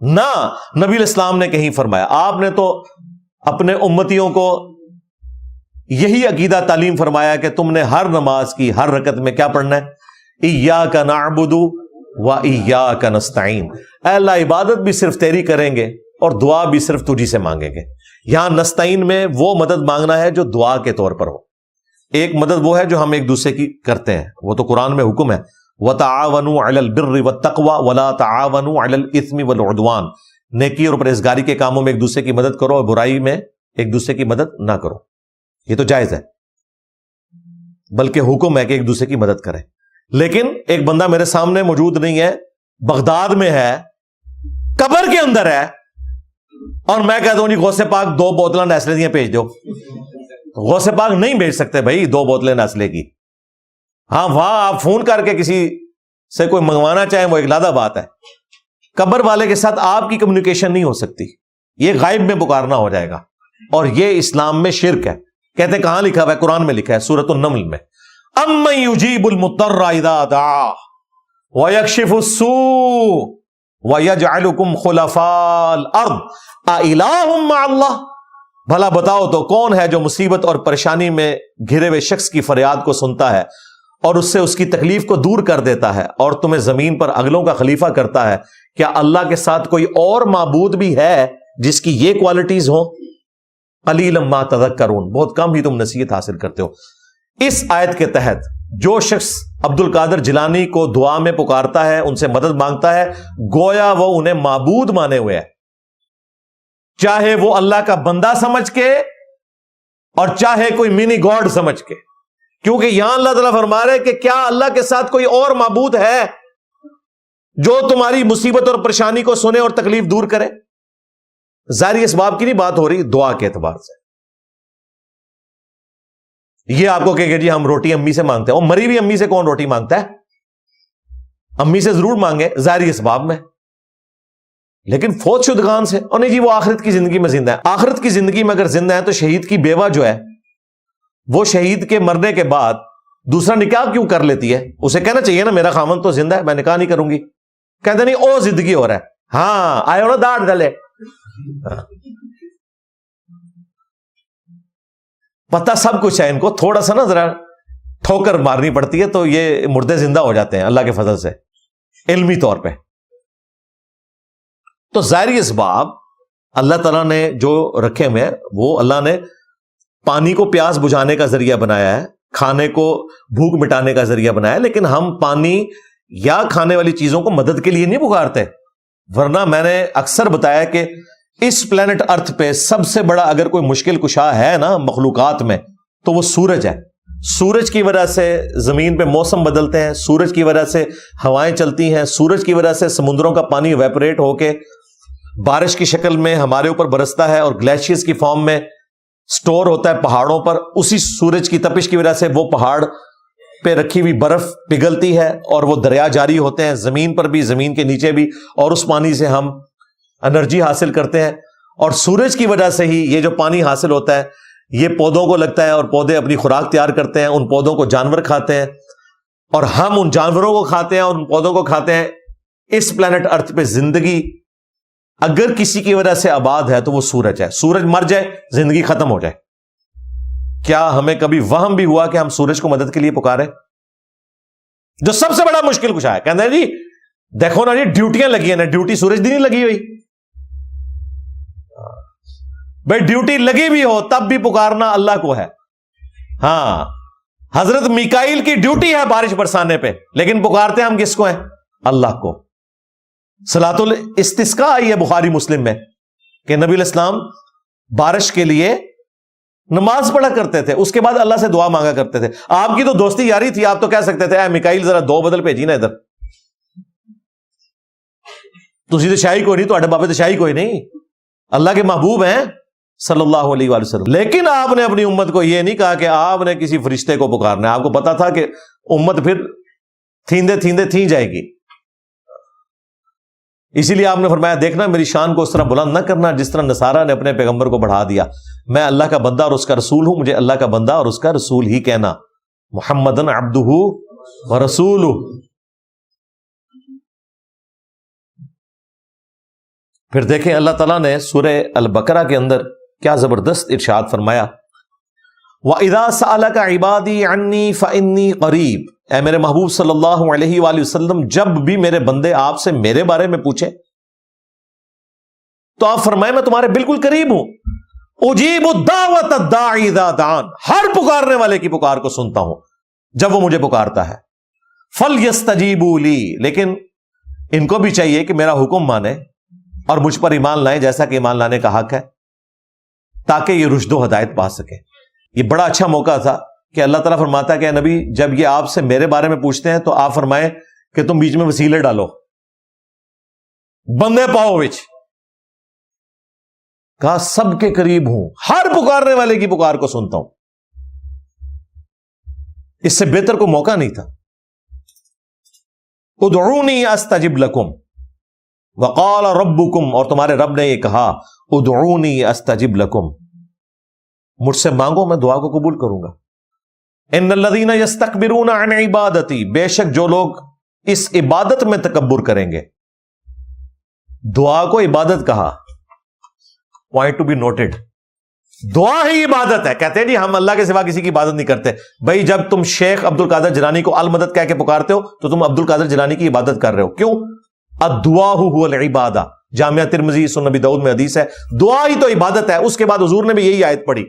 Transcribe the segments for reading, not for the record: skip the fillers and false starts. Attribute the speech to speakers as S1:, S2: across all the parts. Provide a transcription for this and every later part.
S1: نہ نبی الاسلام نے کہیں فرمایا. آپ نے تو اپنے امتیوں کو یہی عقیدہ تعلیم فرمایا کہ تم نے ہر نماز کی ہر رکعت میں کیا پڑھنا ہے؟ ایاک نعبد و ایاک نستعین. اے اللہ عبادت بھی صرف تیری کریں گے اور دعا بھی صرف تجھی سے مانگیں گے. یہاں نستعین میں وہ مدد مانگنا ہے جو دعا کے طور پر ہو. ایک مدد وہ ہے جو ہم ایک دوسرے کی کرتے ہیں, وہ تو قرآن میں حکم ہے وَتَعَاوَنُوا عَلَى الْبِرِّ وَالتَّقْوَى وَلَا تَعَاوَنُوا عَلَى الْإِثْمِ وَالْعُدْوَانِ. نیکی اور پرہیزگاری کے کاموں میں ایک دوسرے کی مدد کرو اور برائی میں ایک دوسرے کی مدد نہ کرو. یہ تو جائز ہے, بلکہ حکم ہے کہ ایک دوسرے کی مدد کریں. لیکن ایک بندہ میرے سامنے موجود نہیں ہے, بغداد میں ہے, قبر کے اندر ہے, اور میں کہتا ہوں جی غوث پاک 2 بوتلیں نیسلے دیا بھیج دو. غوث پاک نہیں بھیج سکتے بھائی 2 بوتلیں نیسلے کی. ہاں وہاں آپ فون کر کے کسی سے کوئی منگوانا چاہیں وہ ایک علیحدہ بات ہے. قبر والے کے ساتھ آپ کی کمیونیکیشن نہیں ہو سکتی, یہ غائب میں پکارنا ہو جائے گا, اور یہ اسلام میں شرک ہے. کہتے کہاں لکھا ہوا ہے؟ قرآن میں لکھا ہے سورۃ النمل میں, اَمَّن يُجِيبُ الْمُضْطَرَّ إِذَا دَعَاهُ وَيَكْشِفُ السُّوءَ وَيَجْعَلُكُمْ خُلَفَاءَ الْأَرْضِ أَإِلَٰهٌ مَّعَ اللَّهِ. بھلا بتاؤ تو کون ہے جو مصیبت اور پریشانی میں گھرے ہوئے شخص کی فریاد کو سنتا ہے اور اس سے اس کی تکلیف کو دور کر دیتا ہے اور تمہیں زمین پر اگلوں کا خلیفہ کرتا ہے؟ کیا اللہ کے ساتھ کوئی اور معبود بھی ہے جس کی یہ کوالٹیز ہوں؟ قلیلا ما تذکرون, بہت کم ہی تم نصیحت حاصل کرتے ہو. اس آیت کے تحت جو شخص عبد القادر جیلانی کو دعا میں پکارتا ہے, ان سے مدد مانگتا ہے, گویا وہ انہیں معبود مانے ہوئے ہے, چاہے وہ اللہ کا بندہ سمجھ کے اور چاہے کوئی منی گاڈ سمجھ کے. کیونکہ یہاں اللہ تعالیٰ فرما رہے کہ کیا اللہ کے ساتھ کوئی اور معبود ہے جو تمہاری مصیبت اور پریشانی کو سنے اور تکلیف دور کرے؟ ظاہری اسباب کی نہیں بات ہو رہی, دعا کے اعتبار سے. یہ آپ کو کہ جی ہم روٹی امی سے مانگتے ہیں, اور مری بھی امی سے کون روٹی مانگتا ہے؟ امی سے ضرور مانگے ظاہری اسباب میں, لیکن فوت شدگان سے. اور نہیں جی وہ آخرت کی زندگی میں زندہ ہے. آخرت کی زندگی میں اگر زندہ ہے تو شہید کی بیوہ جو ہے وہ شہید کے مرنے کے بعد دوسرا نکاح کیوں کر لیتی ہے؟ اسے کہنا چاہیے نا میرا خامن تو زندہ ہے, میں نکاح نہیں کروں گی. کہتے نہیں او زندگی ہو رہا ہے, ہاں آئے ہو نا داڑھ ڈلے. پتہ سب کچھ ہے ان کو, تھوڑا سا نا ذرا ٹھوکر مارنی پڑتی ہے تو یہ مردے زندہ ہو جاتے ہیں اللہ کے فضل سے علمی طور پہ. تو ظاہری اسباب اللہ تعالیٰ نے جو رکھے ہوئے ہیں وہ اللہ نے پانی کو پیاس بجھانے کا ذریعہ بنایا ہے, کھانے کو بھوک مٹانے کا ذریعہ بنایا ہے, لیکن ہم پانی یا کھانے والی چیزوں کو مدد کے لیے نہیں پکارتے. ورنہ میں نے اکثر بتایا کہ اس پلانٹ ارتھ پہ سب سے بڑا اگر کوئی مشکل کشا ہے نا مخلوقات میں تو وہ سورج ہے. سورج کی وجہ سے زمین پہ موسم بدلتے ہیں, سورج کی وجہ سے ہوائیں چلتی ہیں, سورج کی وجہ سے سمندروں کا پانی ایویپوریٹ ہو کے بارش کی شکل میں ہمارے اوپر برستا ہے اور گلیشیئرز کی فارم میں سٹور ہوتا ہے پہاڑوں پر. اسی سورج کی تپش کی وجہ سے وہ پہاڑ پہ رکھی ہوئی برف پگھلتی ہے اور وہ دریا جاری ہوتے ہیں زمین پر بھی, زمین کے نیچے بھی, اور اس پانی سے ہم انرجی حاصل کرتے ہیں. اور سورج کی وجہ سے ہی یہ جو پانی حاصل ہوتا ہے یہ پودوں کو لگتا ہے اور پودے اپنی خوراک تیار کرتے ہیں, ان پودوں کو جانور کھاتے ہیں اور ہم ان جانوروں کو کھاتے ہیں اور ان پودوں کو کھاتے ہیں. اس پلانٹ ارتھ پہ زندگی اگر کسی کی وجہ سے آباد ہے تو وہ سورج ہے. سورج مر جائے زندگی ختم ہو جائے. کیا ہمیں کبھی وہم بھی ہوا کہ ہم سورج کو مدد کے لیے پکارے؟ جو سب سے بڑا مشکل کچھ ہے, کہتے ہیں جی دیکھو نا جی ڈیوٹیاں لگی ہیں نا, ڈیوٹی سورج دی نہیں لگی ہوئی. بھائی ڈیوٹی لگی بھی ہو تب بھی پکارنا اللہ کو ہے. ہاں حضرت میکائیل کی ڈیوٹی ہے بارش برسانے پہ, لیکن پکارتے ہم کس کو ہیں؟ اللہ کو. صلاۃ الاستسقاء آئی ہے بخاری مسلم میں کہ نبی علیہ السلام بارش کے لیے نماز پڑھا کرتے تھے, اس کے بعد اللہ سے دعا مانگا کرتے تھے. آپ کی تو دوستی یاری تھی, آپ تو کہہ سکتے تھے اے میکائیل ذرا 2 بدل بھیجی نا ادھر. تسی تو شاہی کوئی نہیں, تو بابے تو شاہی کوئی نہیں, اللہ کے محبوب ہیں صلی اللہ علیہ وآلہ وسلم. لیکن آپ نے اپنی امت کو یہ نہیں کہا کہ آپ نے کسی فرشتے کو پکارنا ہے. آپ کو پتا تھا کہ امت پھر تھیندے تھیندے تھی جائے گی, اسی لیے آپ نے فرمایا دیکھنا میری شان کو اس طرح بلند نہ کرنا جس طرح نصارہ نے اپنے پیغمبر کو بڑھا دیا. میں اللہ کا بندہ اور اس کا رسول ہوں, مجھے اللہ کا بندہ اور اس کا رسول ہی کہنا. محمدن عبدہ ورسولہ. پھر دیکھیں اللہ تعالیٰ نے سورہ البقرہ کے اندر کیا زبردست ارشاد فرمایا، وَإِذَا سَأَلَكَ عِبَادِي عَنِّي فَإِنِّي قَرِيب، اے میرے محبوب صلی اللہ علیہ وآلہ وسلم، جب بھی میرے بندے آپ سے میرے بارے میں پوچھیں تو آپ فرمائیں میں تمہارے بالکل قریب ہوں، اجیب الدعوۃ الداعی اذا دعان، ہر پکارنے والے کی پکار کو سنتا ہوں جب وہ مجھے پکارتا ہے، فَلْيَسْتَجِيبُوا لِي، لیکن ان کو بھی چاہیے کہ میرا حکم مانے اور مجھ پر ایمان لائیں جیسا کہ ایمان لانے کا حق ہے، تاکہ یہ رشد و ہدایت پا سکیں۔ یہ بڑا اچھا موقع تھا کہ اللہ تعالیٰ فرماتا ہے کہ اے نبی جب یہ آپ سے میرے بارے میں پوچھتے ہیں تو آپ فرمائیں کہ تم بیچ میں وسیلے ڈالو، بندے پاؤ وچ، کہا سب کے قریب ہوں، ہر پکارنے والے کی پکار کو سنتا ہوں۔ اس سے بہتر کوئی موقع نہیں تھا۔ ادعونی استجب لکم وقال ربکم، اور تمہارے رب نے یہ کہا ادعونی استجب لکم، مجھ سے مانگو میں دعا کو قبول کروں گا۔ ان الذین یستکبرون عن عبادتی، بے شک جو لوگ اس عبادت میں تکبر کریں گے، دعا کو عبادت کہا، پوائنٹ ٹو بی نوٹڈ، دعا ہی عبادت ہے۔ کہتے ہیں جی ہم اللہ کے سوا کسی کی عبادت نہیں کرتے، بھائی جب تم شیخ عبد القادر جیلانی کو المدد کہہ کے پکارتے ہو تو تم عبد القادر جیلانی کی عبادت کر رہے ہو، کیوں؟ الدعاء هو العبادہ، جامعہ ترمذی سنن نبی داؤد میں حدیث ہے، دعا ہی تو عبادت ہے۔ اس کے بعد حضور نے بھی یہی آیت پڑھی،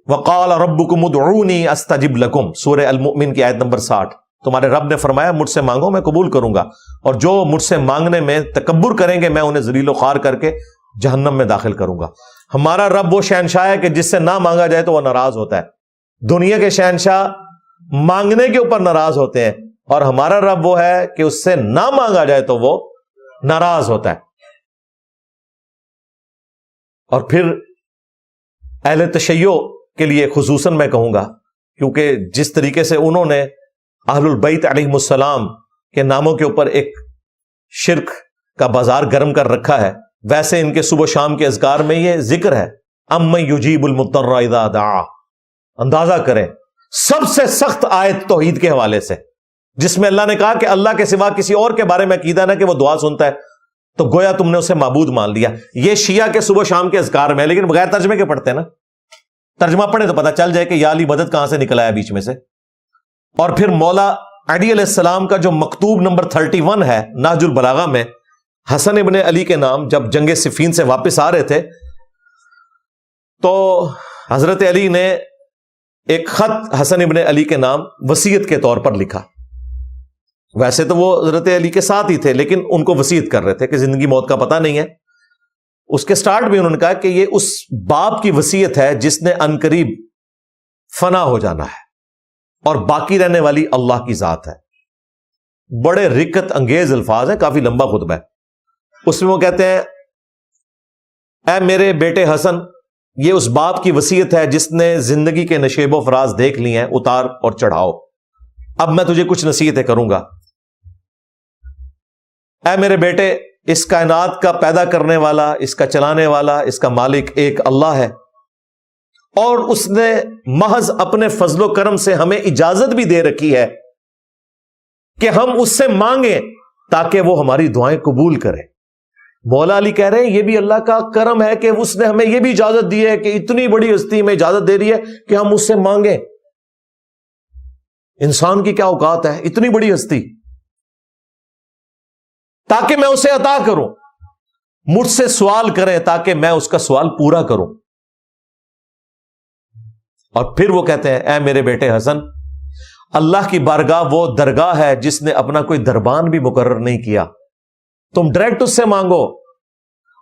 S1: وقال ربکم ادعونی استجب لکم، سورہ المؤمن کی آیت نمبر 60، تمہارے رب نے فرمایا مجھ سے مانگو میں قبول کروں گا، اور جو مجھ سے مانگنے میں تکبر کریں گے میں انہیں ذلیل و خوار کر کے جہنم میں داخل کروں گا۔ ہمارا رب وہ شہنشاہ ہے کہ جس سے نہ مانگا جائے تو وہ ناراض ہوتا ہے۔ دنیا کے شہنشاہ مانگنے کے اوپر ناراض ہوتے ہیں، اور ہمارا رب وہ ہے کہ اس سے نہ مانگا جائے تو وہ ناراض ہوتا ہے۔ اور پھر اہل تشیع کے لیے خصوصاً میں کہوں گا، کیونکہ جس طریقے سے انہوں نے اہل البیت علیہم السلام کے ناموں کے اوپر ایک شرک کا بازار گرم کر رکھا ہے، ویسے ان کے صبح و شام کے اذکار میں یہ ذکر ہے، امن یجیب المضطر اذا دعا۔ اندازہ کریں سب سے سخت آیت توحید کے حوالے سے، جس میں اللہ نے کہا کہ اللہ کے سوا کسی اور کے بارے میں عقیدہ نہ کہ وہ دعا سنتا ہے، تو گویا تم نے اسے معبود مان لیا۔ یہ شیعہ کے صبح و شام کے اذکار میں ہے، لیکن بغیر ترجمے کے پڑھتے ہیں نا، ترجمہ پڑھیں تو پتہ چل جائے کہ یا علی مدد کہاں سے نکل آیا بیچ میں سے۔ اور پھر مولا علی علیہ السلام کا جو مکتوب نمبر 31 ہے نہج البلاغہ میں، حسن ابن علی کے نام جب جنگ صفین سے واپس آ رہے تھے تو حضرت علی نے ایک خط حسن ابن علی کے نام وصیت کے طور پر لکھا۔ ویسے تو وہ حضرت علی کے ساتھ ہی تھے، لیکن ان کو وصیت کر رہے تھے کہ زندگی موت کا پتہ نہیں ہے۔ اس کے سٹارٹ بھی انہوں نے کہا کہ یہ اس باپ کی وصیت ہے جس نے عنقریب فنا ہو جانا ہے اور باقی رہنے والی اللہ کی ذات ہے۔ بڑے رکت انگیز الفاظ ہیں، کافی لمبا خطبہ ہے۔ اس میں وہ کہتے ہیں اے میرے بیٹے حسن، یہ اس باپ کی وصیت ہے جس نے زندگی کے نشیب و فراز دیکھ لی ہیں، اتار اور چڑھاؤ۔ اب میں تجھے کچھ نصیحتیں کروں گا۔ اے میرے بیٹے، اس کائنات کا پیدا کرنے والا، اس کا چلانے والا، اس کا مالک ایک اللہ ہے، اور اس نے محض اپنے فضل و کرم سے ہمیں اجازت بھی دے رکھی ہے کہ ہم اس سے مانگیں تاکہ وہ ہماری دعائیں قبول کرے۔ مولا علی کہہ رہے ہیں یہ بھی اللہ کا کرم ہے کہ اس نے ہمیں یہ بھی اجازت دی ہے کہ اتنی بڑی ہستی میں اجازت دے رہی ہے کہ ہم اس سے مانگیں۔ انسان کی کیا اوقات ہے، اتنی بڑی ہستی، تاکہ میں اسے عطا کروں، مجھ سے سوال کریں تاکہ میں اس کا سوال پورا کروں۔ اور پھر وہ کہتے ہیں اے میرے بیٹے حسن، اللہ کی بارگاہ وہ درگاہ ہے جس نے اپنا کوئی دربان بھی مقرر نہیں کیا، تم ڈائریکٹ اس سے مانگو،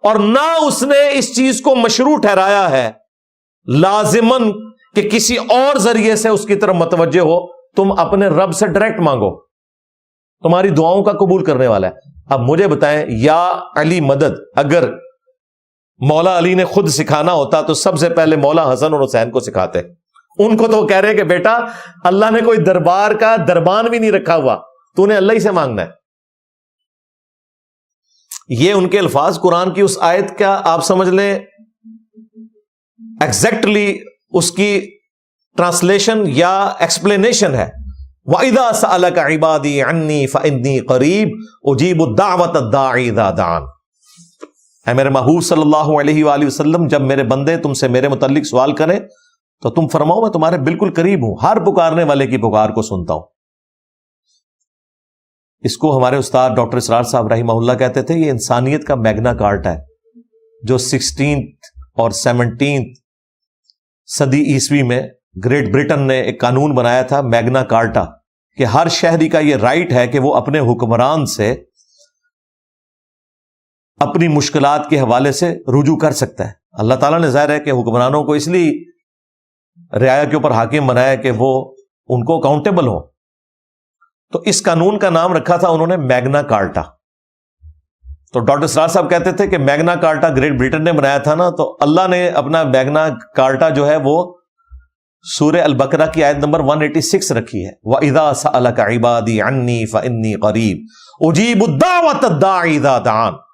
S1: اور نہ اس نے اس چیز کو مشروع ٹھہرایا ہے لازماً کہ کسی اور ذریعے سے اس کی طرف متوجہ ہو، تم اپنے رب سے ڈائریکٹ مانگو، تمہاری دعاؤں کا قبول کرنے والا ہے۔ اب مجھے بتائیں یا علی مدد اگر مولا علی نے خود سکھانا ہوتا تو سب سے پہلے مولا حسن اور حسین کو سکھاتے۔ ان کو تو وہ کہہ رہے ہیں کہ بیٹا اللہ نے کوئی دربار کا دربان بھی نہیں رکھا ہوا، تو نے اللہ ہی سے مانگنا ہے۔ یہ ان کے الفاظ قرآن کی اس آیت کا آپ سمجھ لیں ایگزیکٹلی اس کی ٹرانسلیشن یا ایکسپلینیشن ہے۔ وَإِذَا سَأَلَكَ عِبَادِي عَنِّي فَإِنِّي قَرِيبٌ أُجِيبُ الدَّعْوَةَ الدَّاعِ إِذَا دَعَانِ۔ اے میرے محبوب صلی اللہ علیہ وآلہ وسلم، جب میرے بندے تم سے میرے متعلق سوال کریں تو تم فرماؤ میں تمہارے بالکل قریب ہوں، ہر پکارنے والے کی پکار کو سنتا ہوں۔ اس کو ہمارے استاد ڈاکٹر اسرار صاحب رحمہ اللہ کہتے تھے یہ انسانیت کا میگنا کارٹا ہے، جو 16 اور 17 صدی عیسوی میں گریٹ برٹن نے ایک قانون بنایا تھا، میگنا کارٹا، کہ ہر شہری کا یہ رائٹ ہے کہ وہ اپنے حکمران سے اپنی مشکلات کے حوالے سے رجوع کر سکتا ہے۔ اللہ تعالیٰ نے ظاہر ہے کہ حکمرانوں کو اس لیے رعایا کے اوپر حاکم بنایا کہ وہ ان کو اکاؤنٹیبل ہو، تو اس قانون کا نام رکھا تھا انہوں نے میگنا کارٹا۔ تو ڈاکٹر سرار صاحب کہتے تھے کہ میگنا کارٹا گریٹ برٹن نے بنایا تھا نا، تو اللہ نے اپنا میگنا کارٹا جو ہے وہ سورہ البقرہ کی آیت نمبر 186 رکھی ہے، وَإِذَا سَأَلَكَ عِبَادِي عَنِّي فَإِنِّي قَرِيبٌ أُجِيبُ الدَّعْوَةَ الدَّاعِ إِذَا دَعَانِ۔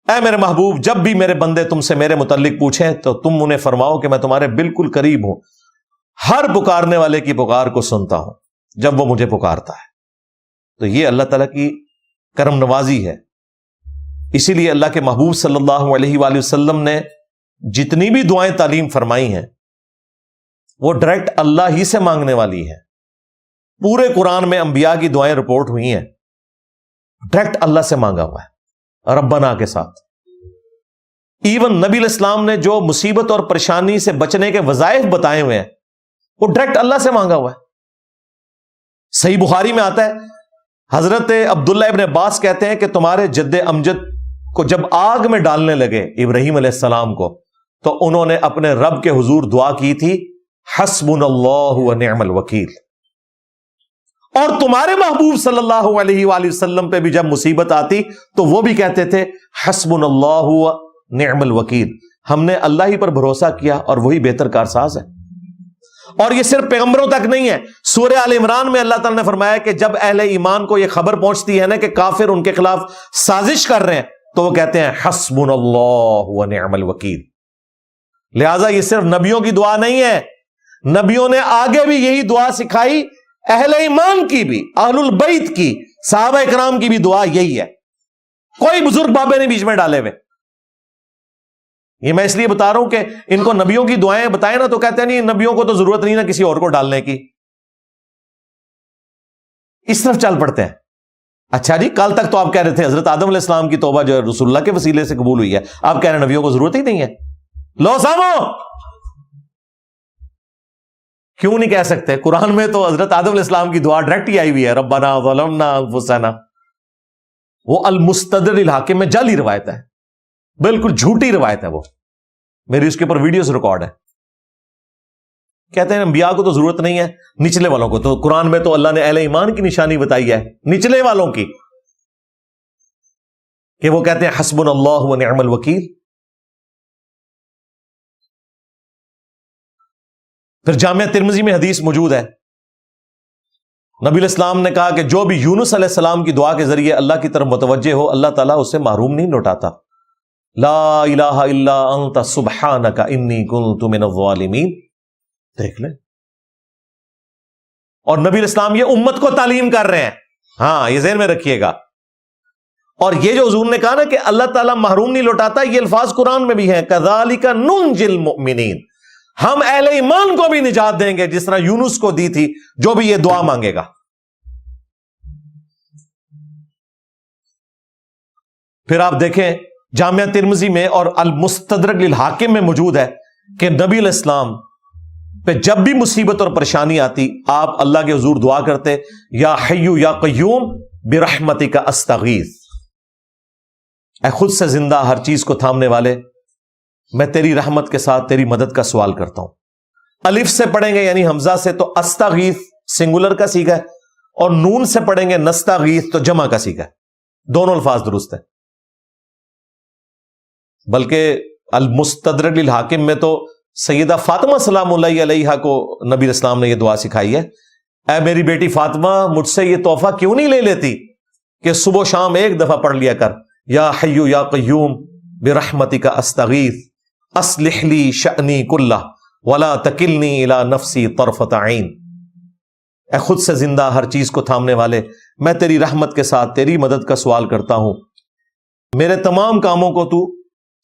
S1: اے میرے محبوب، جب بھی میرے بندے تم سے میرے متعلق پوچھیں تو تم انہیں فرماؤ کہ میں تمہارے بالکل قریب ہوں، ہر پکارنے والے کی پکار کو سنتا ہوں جب وہ مجھے پکارتا ہے۔ تو یہ اللہ تعالیٰ کی کرم نوازی ہے۔ اسی لیے اللہ کے محبوب صلی اللہ علیہ وآلہ وسلم نے جتنی بھی دعائیں تعلیم فرمائی ہیں وہ ڈائریکٹ اللہ ہی سے مانگنے والی ہیں۔ پورے قرآن میں انبیاء کی دعائیں رپورٹ ہوئی ہیں، ڈائریکٹ اللہ سے مانگا ہوا ہے، ربنا کے ساتھ۔ ایون نبی علیہ السلام نے جو مصیبت اور پریشانی سے بچنے کے وظائف بتائے ہوئے ہیں وہ ڈائریکٹ اللہ سے مانگا ہوا ہے۔ صحیح بخاری میں آتا ہے، حضرت عبداللہ ابن عباس کہتے ہیں کہ تمہارے جد امجد کو جب آگ میں ڈالنے لگے ابراہیم علیہ السلام کو، تو انہوں نے اپنے رب کے حضور دعا کی تھی، حسبنا اللہ ونعم الوکیل۔ اور تمہارے محبوب صلی اللہ علیہ وآلہ وسلم پہ بھی جب مصیبت آتی تو وہ بھی کہتے تھے حسبنا اللہ ونعم الوکیل، ہم نے اللہ ہی پر بھروسہ کیا اور وہی بہتر کارساز ہے۔ اور یہ صرف پیغمبروں تک نہیں ہے، سورہ آل عمران میں اللہ تعالیٰ نے فرمایا کہ جب اہل ایمان کو یہ خبر پہنچتی ہے نا کہ کافر ان کے خلاف سازش کر رہے ہیں تو وہ کہتے ہیں حسبنا اللہ ونعم الوکیل۔ لہذا یہ صرف نبیوں کی دعا نہیں ہے، نبیوں نے آگے بھی یہی دعا سکھائی، اہل ایمان کی بھی، اہل البیت کی، صحابہ اکرام کی بھی دعا یہی ہے، کوئی بزرگ بابے نہیں بیچ میں ڈالے ہوئے۔ یہ میں اس لیے بتا رہا ہوں کہ ان کو نبیوں کی دعائیں بتائیں نا تو کہتے ہیں نہیں نبیوں کو تو ضرورت نہیں نا کسی اور کو ڈالنے کی، اس طرف چل پڑتے ہیں۔ اچھا جی، کل تک تو آپ کہہ رہے تھے حضرت آدم علیہ السلام کی توبہ جو ہے رسول اللہ کے وسیلے سے قبول ہوئی ہے، آپ کہہ رہے ہیں نبیوں کو ضرورت ہی نہیں ہے۔ لو سامو، کیوں نہیں کہہ سکتے؟ قرآن میں تو حضرت آدم علیہ السلام کی دعا ڈائریکٹ ہی آئی ہوئی ہے، ربنا ظلمنا انفسنا۔ وہ المستدرک الحاکم میں جعلی روایت ہے، بالکل جھوٹی روایت ہے، وہ میری اس کے اوپر ویڈیوز ریکارڈ ہے۔ کہتے ہیں انبیاء کو تو ضرورت نہیں ہے، نچلے والوں کو تو قرآن میں تو اللہ نے اہل ایمان کی نشانی بتائی ہے، نچلے والوں کی، کہ وہ کہتے ہیں حسبنا اللہ ونعم الوکیل۔ پھر جامعہ ترمذی میں حدیث موجود ہے، نبی علیہ السلام نے کہا کہ جو بھی یونس علیہ السلام کی دعا کے ذریعے اللہ کی طرف متوجہ ہو اللہ تعالیٰ اسے محروم نہیں لوٹاتا۔ لا الہ الا انت سبحانک انی کنت من الظالمین، دیکھ لیں۔ اور نبی علیہ السلام یہ امت کو تعلیم کر رہے ہیں، ہاں یہ ذہن میں رکھیے گا۔ اور یہ جو حضور نے کہا نا کہ اللہ تعالیٰ محروم نہیں لوٹاتا، یہ الفاظ قرآن میں بھی ہیں، کذالک ننجی المؤمنین، ہم اہل ایمان کو بھی نجات دیں گے جس طرح یونس کو دی تھی، جو بھی یہ دعا مانگے گا۔ پھر آپ دیکھیں جامعہ ترمذی میں اور المستدرک للحاکم میں موجود ہے کہ نبی علیہ السلام پہ جب بھی مصیبت اور پریشانی آتی آپ اللہ کے حضور دعا کرتے، یا حی یا قیوم برحمتک استغیث، اے خود سے زندہ ہر چیز کو تھامنے والے، میں تیری رحمت کے ساتھ تیری مدد کا سوال کرتا ہوں۔ الف سے پڑھیں گے یعنی حمزہ سے تو استغیث سنگولر کا صیغہ ہے، اور نون سے پڑھیں گے نستغیث تو جمع کا صیغہ ہے، دونوں الفاظ درست ہیں۔ بلکہ المستدرک للحاکم میں تو سیدہ فاطمہ سلام اللہ علیہا کو نبی علیہ السلام نے یہ دعا سکھائی ہے، اے میری بیٹی فاطمہ مجھ سے یہ تحفہ کیوں نہیں لے لیتی کہ صبح و شام ایک دفعہ پڑھ لیا کر، یا حی یا قیوم برحمتک استغیث اصلح لی شأنی کلہ ولا تکلنی الی نفسی طرفۃ عین، اے خود سے زندہ ہر چیز کو تھامنے والے، میں تیری رحمت کے ساتھ تیری مدد کا سوال کرتا ہوں، میرے تمام کاموں کو تو